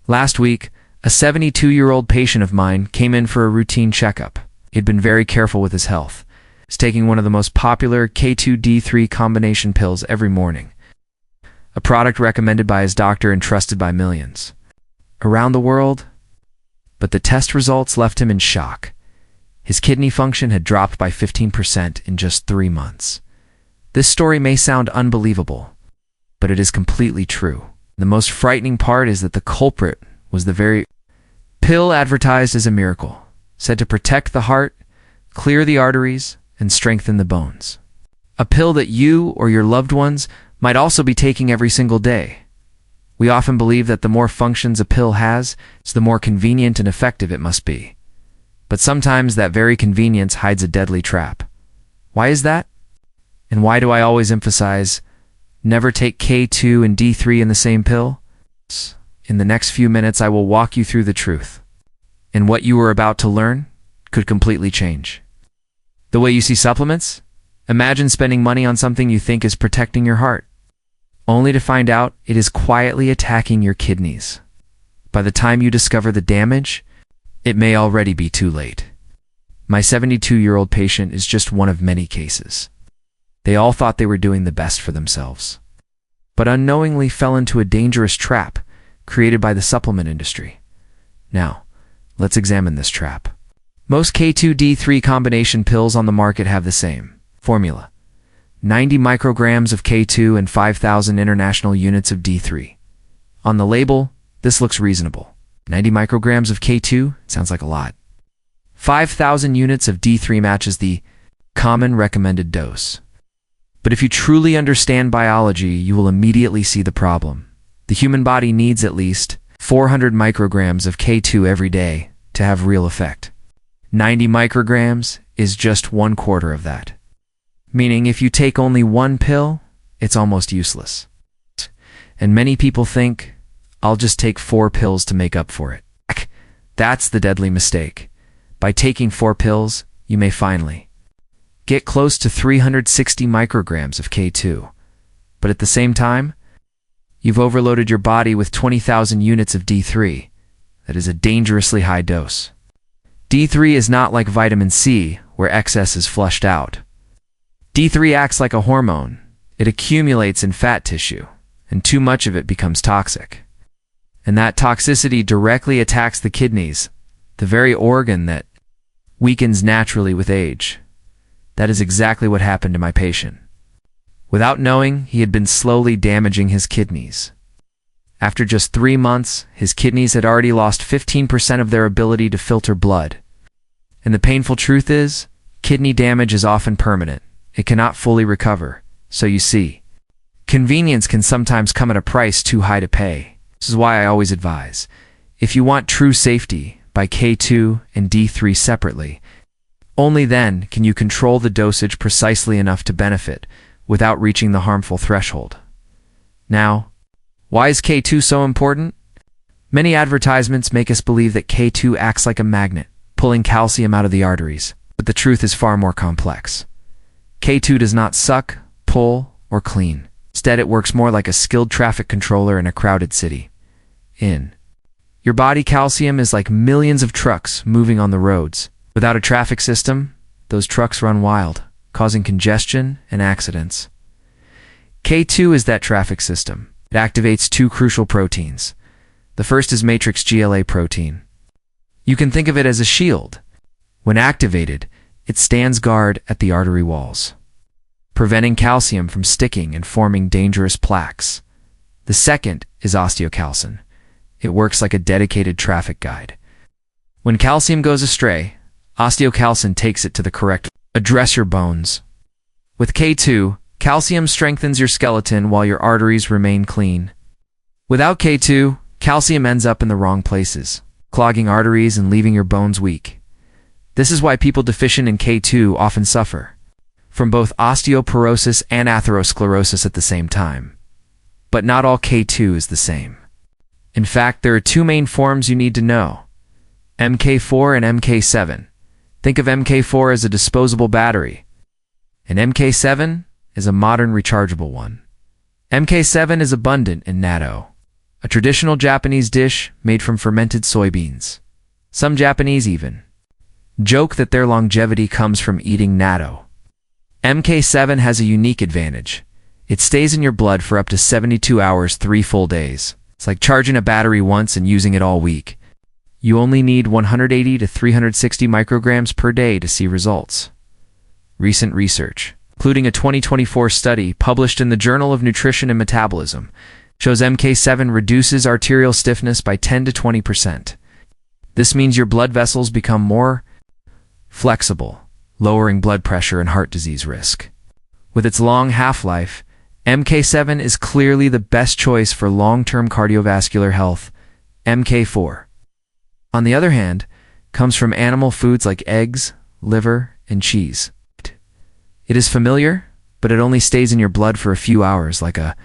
Last week, a 72-year-old patient of mine came in for a routine checkup. He'd been very careful with his health. He's taking one of the most popular K2-D3 combination pills every morning, a product recommended by his doctor and trusted by millions around the world. But the test results left him in shock. His kidney function had dropped by 15% in just 3 months. This story may sound unbelievable, but it is completely true. The most frightening part is that the culprit was the very pill advertised as a miracle, said to protect the heart, clear the arteries, and strengthen the bones. A pill that you or your loved ones might also be taking every single day. We often believe that the more functions a pill has, the more convenient and effective it must be. But sometimes that very convenience hides a deadly trap. Why is that? And why do I always emphasize, never take K2 and D3 in the same pill? In the next few minutes, I will walk you through the truth. And what you are about to learn could completely change the way you see supplements. Imagine spending money on something you think is protecting your heart, only to find out it is quietly attacking your kidneys. By the time you discover the damage, it may already be too late. My 72-year-old patient is just one of many cases. They all thought they were doing the best for themselves, but unknowingly fell into a dangerous trap created by the supplement industry. Now, let's examine this trap. Most K2-D3 combination pills on the market have the same formula: 90 micrograms of K2 and 5,000 international units of D3. On the label, this looks reasonable. 90 micrograms of K2 sounds like a lot. 5,000 units of D3 matches the common recommended dose. But if you truly understand biology, you will immediately see the problem. The human body needs at least 400 micrograms of K2 every day to have real effect. 90 micrograms is just 1/4 of that. Meaning if you take only one pill, it's almost useless. And many people think, I'll just take 4 pills to make up for it. That's the deadly mistake. By taking 4 pills, you may finally get close to 360 micrograms of K2. But at the same time, you've overloaded your body with 20,000 units of D3. That is a dangerously high dose. D3 is not like vitamin C, where excess is flushed out. D3 acts like a hormone. It accumulates in fat tissue, and too much of it becomes toxic. And that toxicity directly attacks the kidneys, the very organ that weakens naturally with age. That is exactly what happened to my patient. Without knowing, he had been slowly damaging his kidneys. After just 3 months, his kidneys had already lost 15% of their ability to filter blood. And the painful truth is, kidney damage is often permanent. It cannot fully recover. So you see, convenience can sometimes come at a price too high to pay. This is why I always advise, if you want true safety, buy K2 and D3 separately. Only then can you control the dosage precisely enough to benefit without reaching the harmful threshold. Now, why is K2 so important? Many advertisements make us believe that K2 acts like a magnet, pulling calcium out of the arteries, but the truth is far more complex. K2 does not suck, pull, or clean. Instead, it works more like a skilled traffic controller in a crowded city. In your body, calcium is like millions of trucks moving on the roads. Without a traffic system, those trucks run wild, causing congestion and accidents. K2 is that traffic system. It activates 2 crucial proteins. The first is matrix GLA protein. You can think of it as a shield. When activated, it stands guard at the artery walls, preventing calcium from sticking and forming dangerous plaques. The second is osteocalcin. It works like a dedicated traffic guide. When calcium goes astray, osteocalcin takes it to the correct address your bones. With K2, calcium strengthens your skeleton while your arteries remain clean. Without K2, calcium ends up in the wrong places, clogging arteries and leaving your bones weak. This is why people deficient in K2 often suffer from both osteoporosis and atherosclerosis at the same time. But not all K2 is the same. In fact, there are 2 main forms you need to know: MK4 and MK7. Think of MK4 as a disposable battery, and MK7 is a modern rechargeable one. MK7 is abundant in natto, a traditional Japanese dish made from fermented soybeans. Some Japanese even joke that their longevity comes from eating natto. MK7 has a unique advantage. It stays in your blood for up to 72 hours, 3 full days. It's like charging a battery once and using it all week. You only need 180 to 360 micrograms per day to see results. Recent research, including a 2024 study published in the Journal of Nutrition and Metabolism, shows MK7 reduces arterial stiffness by 10 to 20%. This means your blood vessels become more flexible, lowering blood pressure and heart disease risk. With its long half-life, MK7 is clearly the best choice for long-term cardiovascular health. MK4, on the other hand, comes from animal foods like eggs, liver, and cheese. It is familiar, but it only stays in your blood for a few hours, like a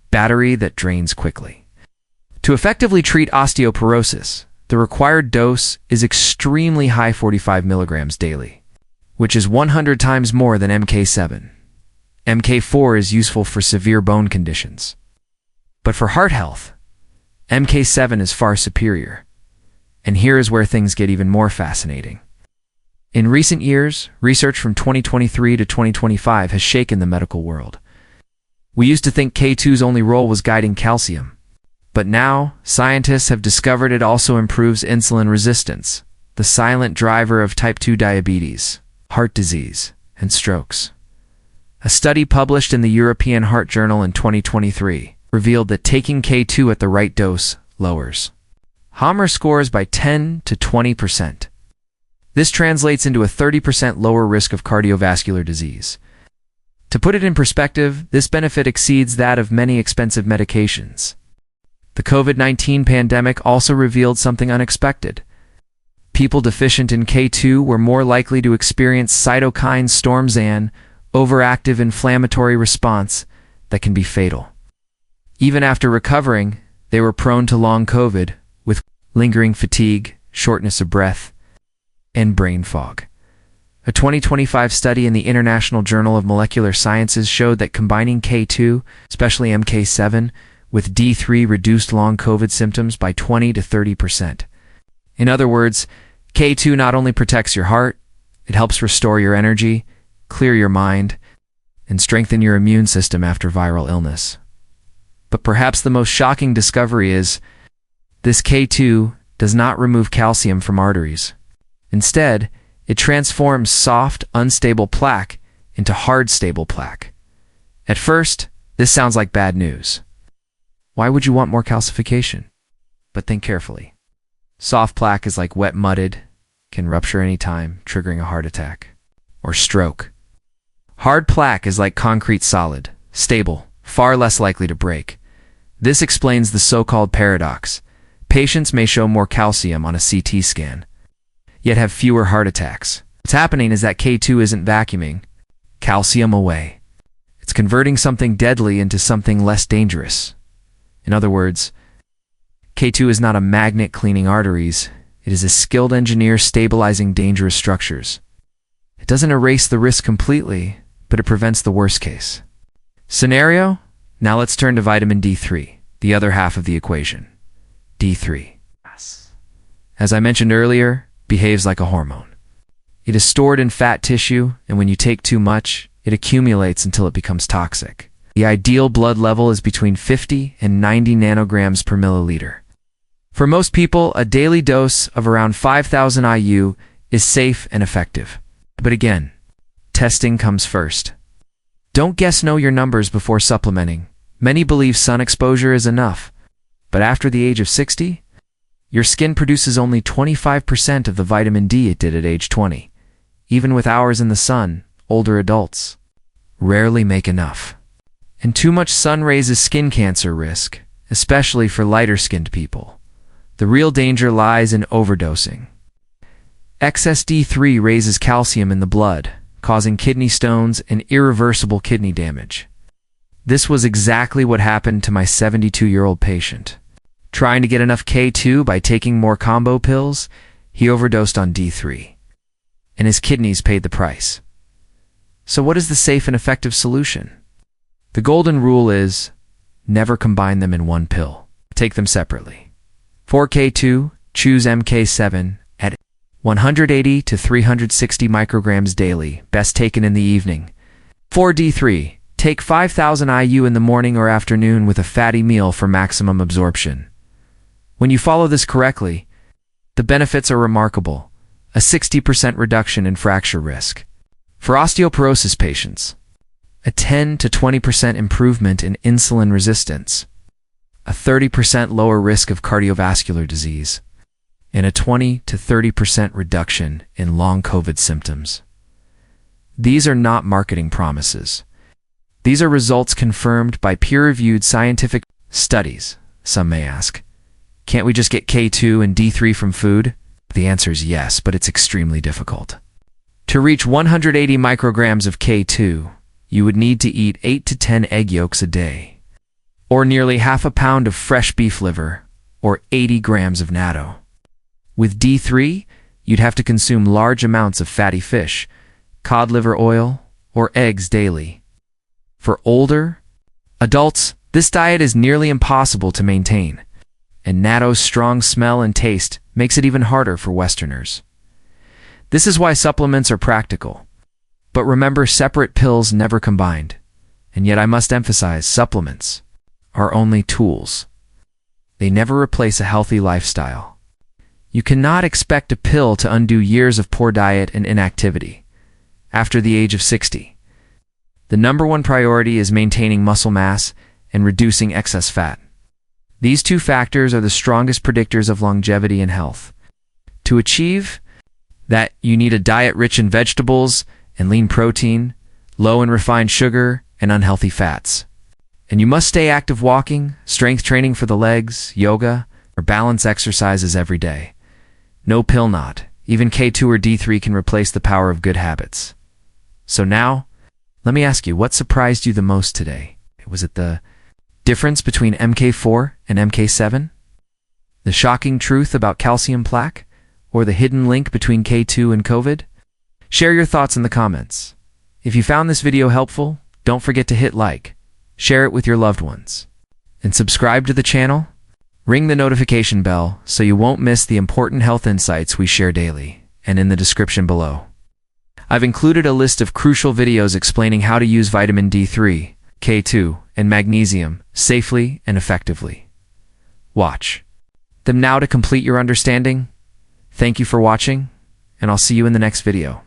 battery that drains quickly. To effectively treat osteoporosis, the required dose is extremely high, 45 milligrams daily, which is 100 times more than MK7. MK4 is useful for severe bone conditions. But for heart health, MK7 is far superior. And here is where things get even more fascinating. In recent years, research from 2023 to 2025 has shaken the medical world. We used to think K2's only role was guiding calcium. But now, scientists have discovered it also improves insulin resistance, the silent driver of type 2 diabetes, heart disease, and strokes. A study published in the European Heart Journal in 2023 revealed that taking K2 at the right dose lowers Hammer scores by 10 to 20%. This translates into a 30% lower risk of cardiovascular disease. To put it in perspective, this benefit exceeds that of many expensive medications. The COVID-19 pandemic also revealed something unexpected. People deficient in K2 were more likely to experience cytokine storm an overactive inflammatory response that can be fatal. Even after recovering, they were prone to long COVID, with lingering fatigue, shortness of breath, and brain fog. A 2025 study in the International Journal of Molecular Sciences showed that combining K2, especially MK7, with D3 reduced long COVID symptoms by 20 to 30%. In other words, K2 not only protects your heart, it helps restore your energy, clear your mind, and strengthen your immune system after viral illness. But perhaps the most shocking discovery is this K2 does not remove calcium from arteries. Instead, it transforms soft, unstable plaque into hard, stable plaque. At first, this sounds like bad news. Why would you want more calcification? But think carefully. Soft plaque is like wet mudded, can rupture any time, triggering a heart attack or stroke. Hard plaque is like concrete solid, stable, far less likely to break. This explains the so-called paradox. Patients may show more calcium on a CT scan, yet have fewer heart attacks. What's happening is that K2 isn't vacuuming calcium away. It's converting something deadly into something less dangerous. In other words, K2 is not a magnet cleaning arteries. It is a skilled engineer stabilizing dangerous structures. It doesn't erase the risk completely, but it prevents the worst case scenario. Now let's turn to vitamin D3, the other half of the equation. D3, as I mentioned earlier, behaves like a hormone. It is stored in fat tissue, and when you take too much, it accumulates until it becomes toxic. The ideal blood level is between 50 and 90 nanograms per milliliter. For most people, a daily dose of around 5,000 IU is safe and effective. But again, testing comes first. Don't guess know your numbers before supplementing. Many believe sun exposure is enough. But after the age of 60, your skin produces only 25% of the vitamin D it did at age 20. Even with hours in the sun, older adults rarely make enough. And too much sun raises skin cancer risk, especially for lighter-skinned people. The real danger lies in overdosing. Excess D3 raises calcium in the blood, causing kidney stones and irreversible kidney damage. This was exactly what happened to my 72-year-old patient. Trying to get enough K2 by taking more combo pills, he overdosed on D3, and his kidneys paid the price. So what is the safe and effective solution? The golden rule is, never combine them in one pill. take them separately. For K2, choose MK7 at 180 to 360 micrograms daily, best taken in the evening. For D3, take 5,000 IU in the morning or afternoon with a fatty meal for maximum absorption. When you follow this correctly, the benefits are remarkable. A 60% reduction in fracture risk. For osteoporosis patients, a 10 to 20% improvement in insulin resistance, a 30% lower risk of cardiovascular disease, and a 20 to 30% reduction in long COVID symptoms. These are not marketing promises. These are results confirmed by peer-reviewed scientific studies. Some may ask, can't we just get K2 and D3 from food? The answer is yes, but it's extremely difficult. To reach 180 micrograms of K2, you would need to eat 8 to 10 egg yolks a day, or nearly half a pound of fresh beef liver, or 80 grams of natto. With D3, you'd have to consume large amounts of fatty fish, cod liver oil, or eggs daily. For older adults, this diet is nearly impossible to maintain, and natto's strong smell and taste makes it even harder for Westerners. This is why supplements are practical. But remember, separate pills never combined. And yet I must emphasize, supplements are only tools. They never replace a healthy lifestyle. You cannot expect a pill to undo years of poor diet and inactivity. After the age of 60, the number one priority is maintaining muscle mass and reducing excess fat. These two factors are the strongest predictors of longevity and health. To achieve that, you need a diet rich in vegetables and lean protein, low in refined sugar and unhealthy fats. And you must stay active, walking, strength training for the legs, yoga, or balance exercises every day. No pill not. Even K2 or D3 can replace the power of good habits. So now, let me ask you, what surprised you the most today? Was it the difference between MK4 and MK7? The shocking truth about calcium plaque? Or the hidden link between K2 and COVID? Share your thoughts in the comments. If you found this video helpful, don't forget to hit like, share it with your loved ones, and subscribe to the channel. Ring the notification bell so you won't miss the important health insights we share daily, and in the description below, I've included a list of crucial videos explaining how to use vitamin D3, K2, and magnesium safely and effectively. Watch them now to complete your understanding. Thank you for watching, and I'll see you in the next video.